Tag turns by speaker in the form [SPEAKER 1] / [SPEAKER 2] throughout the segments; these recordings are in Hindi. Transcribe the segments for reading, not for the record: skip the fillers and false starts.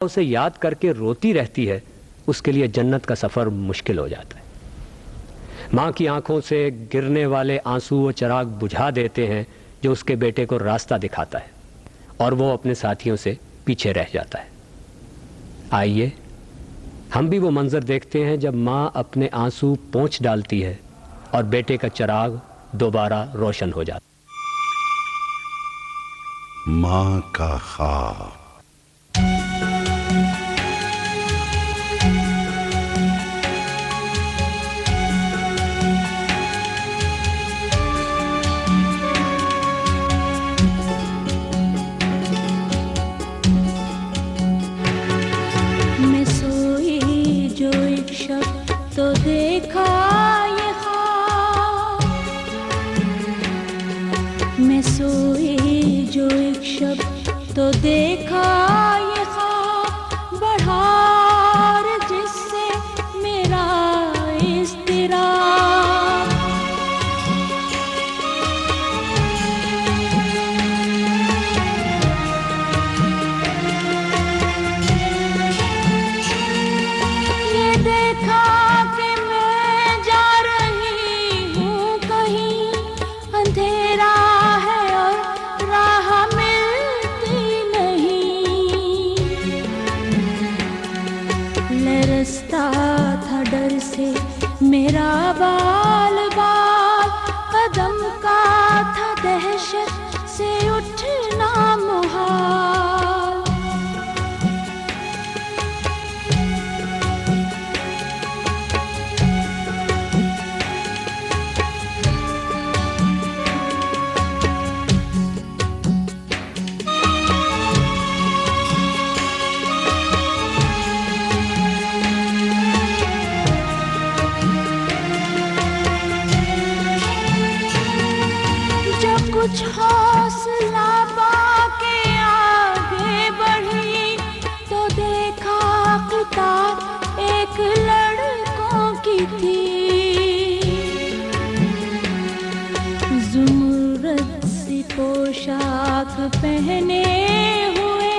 [SPEAKER 1] उसे याद करके रोती रहती है, उसके लिए जन्नत का सफर मुश्किल हो जाता है। माँ की आंखों से गिरने वाले आंसू वो चिराग बुझा देते हैं जो उसके बेटे को रास्ता दिखाता है, और वो अपने साथियों से पीछे रह जाता है। आइए हम भी वो मंजर देखते हैं जब माँ अपने आंसू पोंछ डालती है और बेटे का चिराग दोबारा रोशन हो जाता है।
[SPEAKER 2] माँ का ख्वाब।
[SPEAKER 3] मैं सोई जो एक शब्द तो देखा ये ख्वाब, मैं सोई जो एक शब्द तो देखा ये ख्वाब, बढ़ार जिससे मेरा इज़्तिराब। ये देखा कि मैं जा रही हूँ कहीं, अंधेरा है और राह मिलती नहीं। लरसता था डर से मेरा बाल बाल, कदम का था दहशत से उठना मुहाल। जब कुछ हौसला पाके आगे बढ़ी तो देखा किताब एक लड़कों की थी। ज़ुमरद सी पोशाक पहने हुए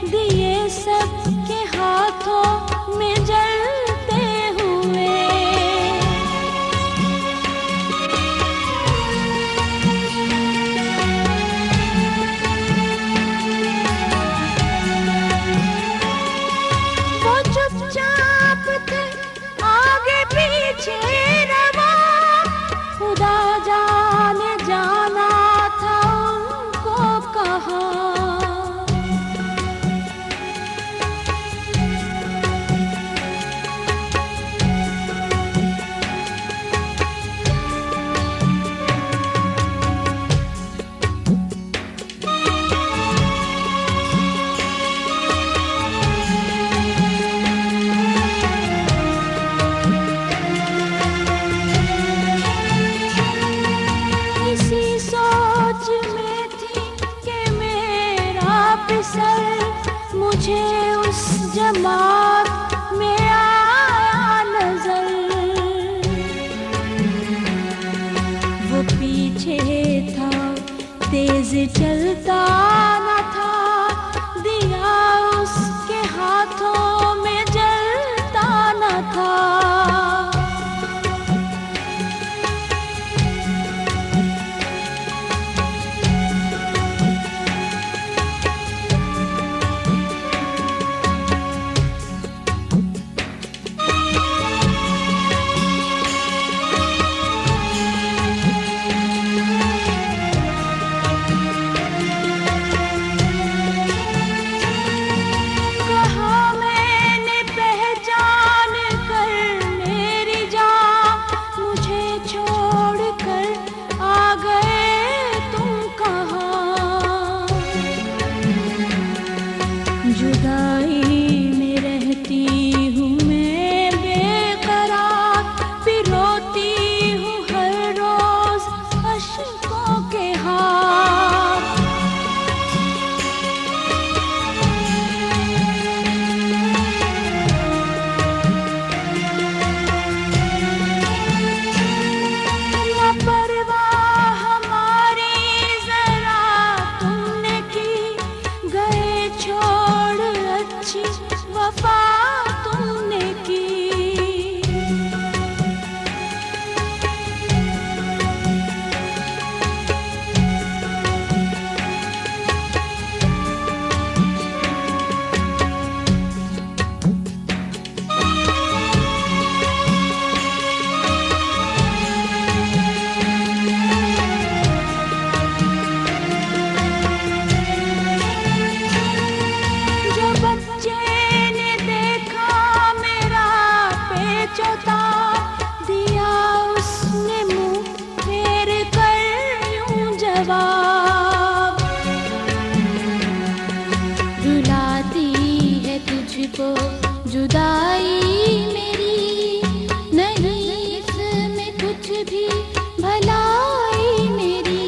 [SPEAKER 3] दिए सबके हाथों में जलते हुए। वो चुपचाप थे आगे पीछे रवा, खुदा जाने जाना था उनको कहाँ। इसी सोच में थी कि मेरा पिसल मुझे उस जमात में आया नजर। वो पीछे था तेज चलता न था, दिया उसके हाथों में जलता न था। मुझको जुदाई मेरी, नहीं इसमें कुछ भी भलाई मेरी।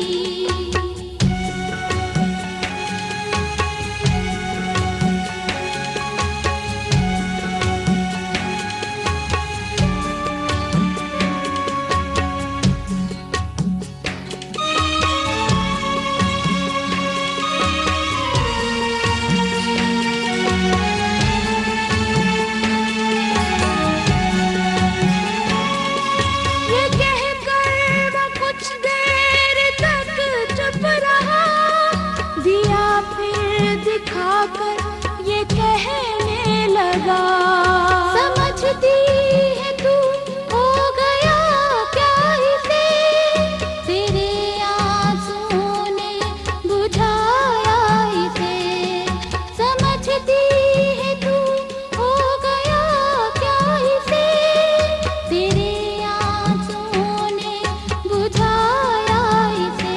[SPEAKER 3] दिखाकर ये कहने लगा, समझती है तू हो गया क्या इसे, तेरे आंसुओं ने बुझाया इसे। समझती है तू हो गया क्या इसे, तेरे आंसुओं ने बुझाया इसे।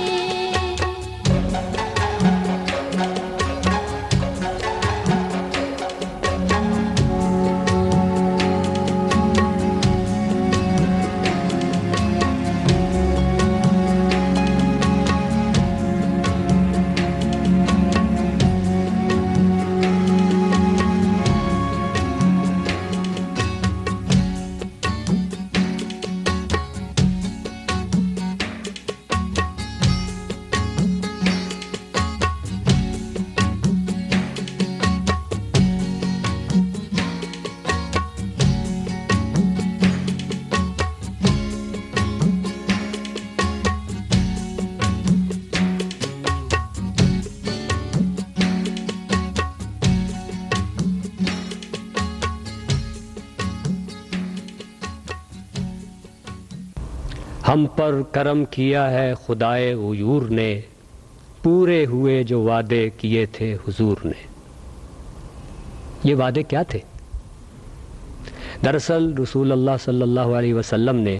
[SPEAKER 1] हम पर करम किया है खुदाए उयूर ने, पूरे हुए जो वादे किए थे हुजूर ने। ये वादे क्या थे? दरअसल रसूल अल्लाह सल्लल्लाहु अलैहि वसल्लम ने